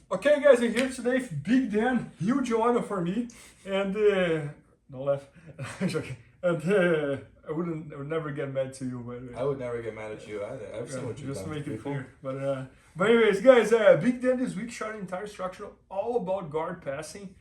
Okay guys, I'm here today with Big Dan, huge honor for me, and don't laugh, joking. And I would never get mad to you, by the way. I would never get mad at you either. I've seen what you've just done. to make it Cool. clear. But anyways, guys, Big Dan this week shot an entire structure all about guard passing,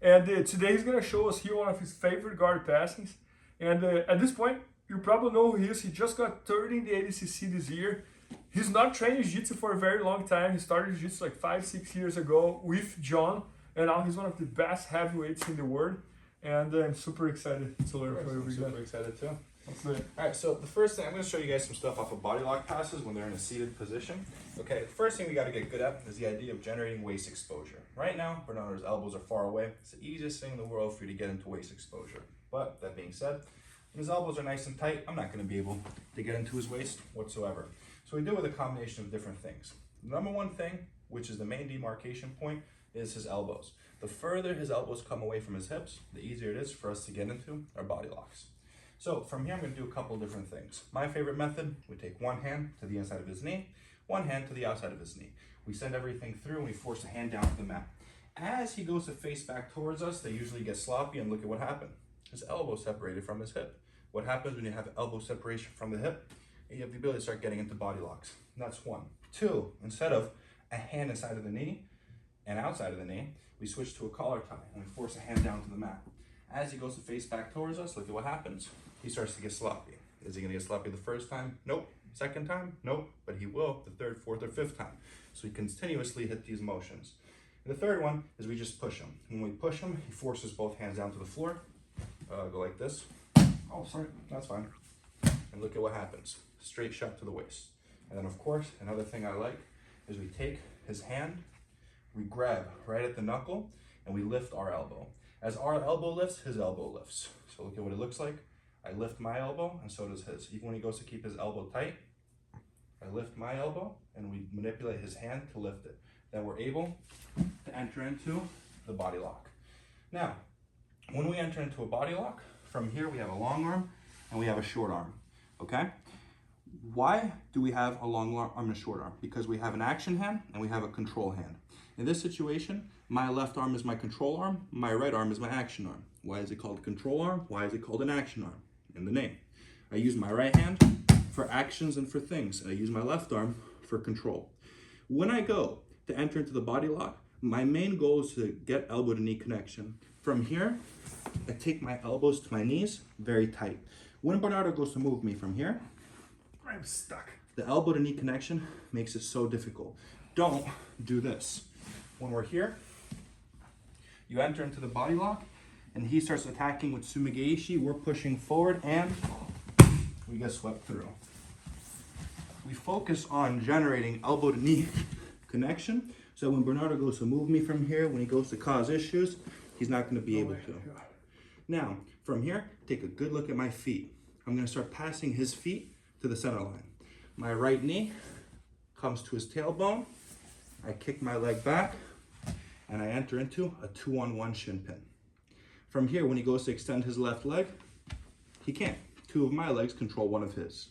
and today he's gonna show us here one of his favorite guard passings. And at this point, you probably know who he is. He just got 30 in the ADCC this year. He's not trained Jiu-Jitsu for a very long time. He started Jiu-Jitsu like 5-6 years ago with John, and now he's one of the best heavyweights in the world. And I'm super excited to learn from you. I'm super excited too. Let's do it. Alright, so the first thing, I'm going to show you guys some stuff off of body lock passes when they're in a seated position. Okay, the first thing we got to get good at is the idea of generating waist exposure. Right now, Bernardo's elbows are far away. It's the easiest thing in the world for you to get into waist exposure. But that being said, when his elbows are nice and tight, I'm not going to be able to get into his waist whatsoever. So we do it with a combination of different things. The number one thing, which is the main demarcation point, is his elbows. The further his elbows come away from his hips, the easier it is for us to get into our body locks. So from here, I'm going to do a couple of different things. My favorite method, we take one hand to the inside of his knee, one hand to the outside of his knee. We send everything through and we force the hand down to the mat. As he goes to face back towards us, they usually get sloppy, and look at what happened. His elbow separated from his hip. What happens when you have elbow separation from the hip? You have the ability to start getting into body locks. That's one. Two, instead of a hand inside of the knee and outside of the knee, we switch to a collar tie and we force a hand down to the mat. As he goes to face back towards us, look at what happens. He starts to get sloppy. Is he gonna get sloppy the first time? Nope. Second time? Nope. But he will the third, fourth, or fifth time. So he continuously hit these motions. And the third one is we just push him. When we push him, he forces both hands down to the floor. Go like this. Oh, sorry. That's fine. And look at what happens. Straight shot to the waist. And then of course, another thing I like is we take his hand, we grab right at the knuckle, and we lift our elbow. As our elbow lifts, his elbow lifts. So look at what it looks like. I lift my elbow, and so does his. Even when he goes to keep his elbow tight, I lift my elbow, and we manipulate his hand to lift it. Then we're able to enter into the body lock. Now, when we enter into a body lock, from here we have a long arm and we have a short arm, okay? Why do we have a long arm and a short arm? Because we have an action hand and we have a control hand. In this situation, my left arm is my control arm, my right arm is my action arm. Why is it called a control arm? Why is it called an action arm? In the name. I use my right hand for actions and for things, and I use my left arm for control. When I go to enter into the body lock, my main goal is to get elbow to knee connection. From here, I take my elbows to my knees very tight. When Bernardo goes to move me from here, I'm stuck. the elbow to knee connection makes it so difficult. Don't do this. When we're here, you enter into the body lock and he starts attacking with sumigeishi. We're pushing forward and we get swept through. We focus on generating elbow to knee connection. So when Bernardo goes to move me from here, when he goes to cause issues, he's not going to be able to. Now, from here, take a good look at my feet. I'm going to start passing his feet to the center line. My right knee comes to his tailbone. I kick my leg back, and I enter into a 2-on-1 shin pin. From here, when he goes to extend his left leg, he can't. Two of my legs control one of his.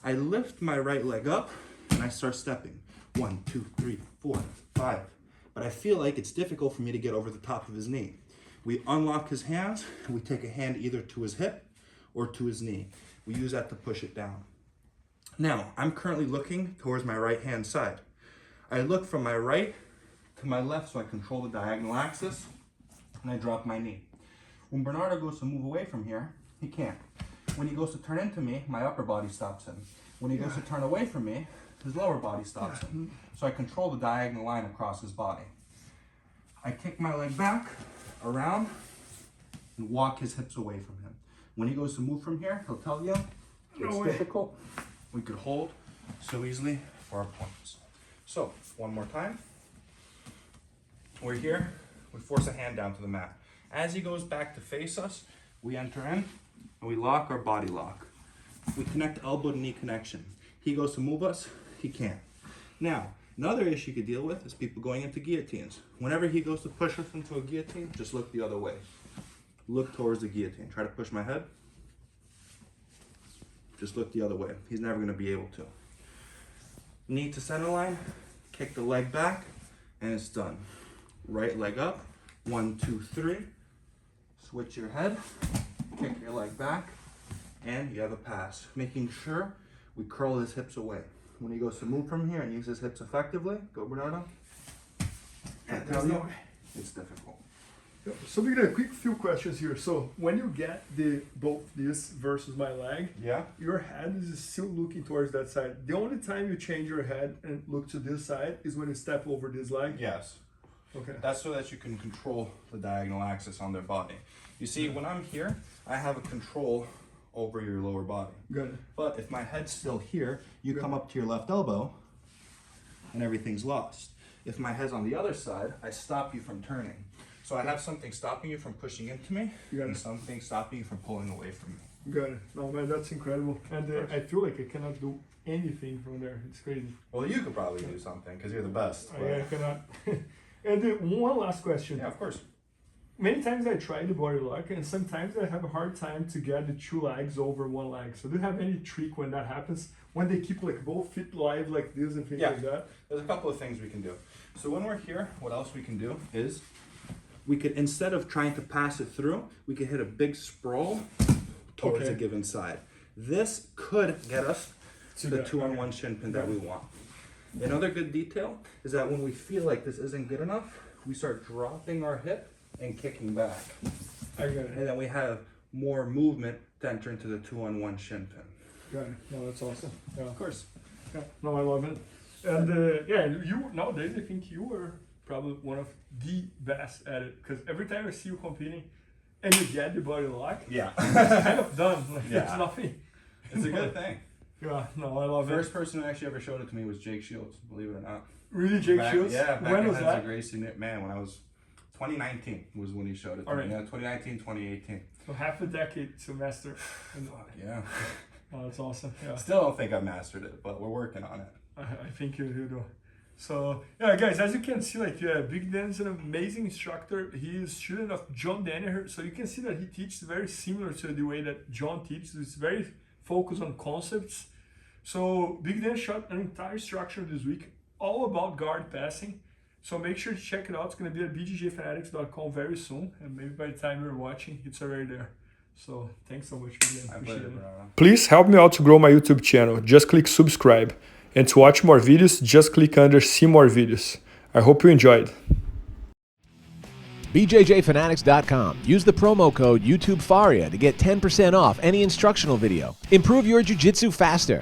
I lift my right leg up, and I start stepping. 1, 2, 3, 4, 5. But I feel like it's difficult for me to get over the top of his knee. We unlock his hands, and we take a hand either to his hip or to his knee. We use that to push it down. Now, I'm currently looking towards my right hand side. I look from my right to my left so I control the diagonal axis, and I drop my knee. When Bernardo goes to move away from here, he can't. When he goes to turn into me, my upper body stops him. When he goes to turn away from me, his lower body stops him. So I control the diagonal line across his body. I kick my leg back, around, and walk his hips away from him. When he goes to move from here, he'll tell you it's difficult. We could hold so easily for our opponents. So, one more time. We're here, we force a hand down to the mat. As he goes back to face us, we enter in and we lock our body lock. We connect elbow to knee connection. He goes to move us, he can't. Now, another issue you could deal with is people going into guillotines. Whenever he goes to push us into a guillotine, just look the other way. Look towards the guillotine. Try to push my head. Just look the other way. He's never going to be able to. Knee to center line, kick the leg back, and it's done. Right leg up, 1, 2, 3. Switch your head, kick your leg back, and you have a pass. Making sure we curl his hips away. When he goes to move from here and use his hips effectively, go Bernardo. And tell you, it's difficult. So we got a quick few questions here. So when you get both this versus my leg, Yeah. your head is still looking towards that side. The only time you change your head and look to this side is when you step over this leg. Yes. Okay. That's so that you can control the diagonal axis on their body. You see, when I'm here, I have a control over your lower body. Good. But if my head's still here, you come up to your left elbow and everything's lost. If my head's on the other side, I stop you from turning. So I have something stopping you from pushing into me and something stopping you from pulling away from me. Got it. No, man, that's incredible. And I feel like I cannot do anything from there. It's crazy. Well, you could probably do something because you're the best. I cannot. And one last question. Yeah, of course. Many times I try the body lock, and sometimes I have a hard time to get the two legs over one leg. So do you have any trick when that happens? When they keep like both feet live like this and things like that? There's a couple of things we can do. So when we're here, what else we can do is we could, instead of trying to pass it through, we could hit a big sprawl towards a given side. This could get us to the 2-on-1 shin pin that we want. Another good detail is that when we feel like this isn't good enough, we start dropping our hip and kicking back. I got it. And then we have more movement to enter into the 2-on-1 shin pin. Got it. No, that's awesome. Yeah. Of course. Yeah. No, I love it. And yeah, you nowadays I think you are probably one of the best at it, because every time I see you competing and you get the body lock, Yeah. it's kind of done. Like, Yeah. It's nothing. It's a good thing. Yeah, no, I love First it. person who actually ever showed it to me was Jake Shields, believe it or not. Really, Jake Back- Shields? Yeah, back when in was that? Racing it, man, when I was 2019 was when he showed it to All me. right. Yeah, 2019, 2018. So half a decade to master. Yeah. Oh, that's awesome. Yeah. Still don't think I've mastered it, but we're working on it. I think you do. So yeah, guys, as you can see, like Big Dan is an amazing instructor. He is student of John Danaher, so you can see that he teaches very similar to the way that John teaches. It's very focused on concepts. So Big Dan shot an entire structure this week, all about guard passing. So make sure to check it out. It's going to be at bjjfanatics.com very soon, and maybe by the time you're watching, it's already there. So thanks so much, Big Dan. Appreciate it. Please help me out to grow my YouTube channel. Just click subscribe. And to watch more videos, just click under see more videos. I hope you enjoyed. BJJFanatics.com. Use the promo code YouTubeFaria to get 10% off any instructional video. Improve your jiu-jitsu faster.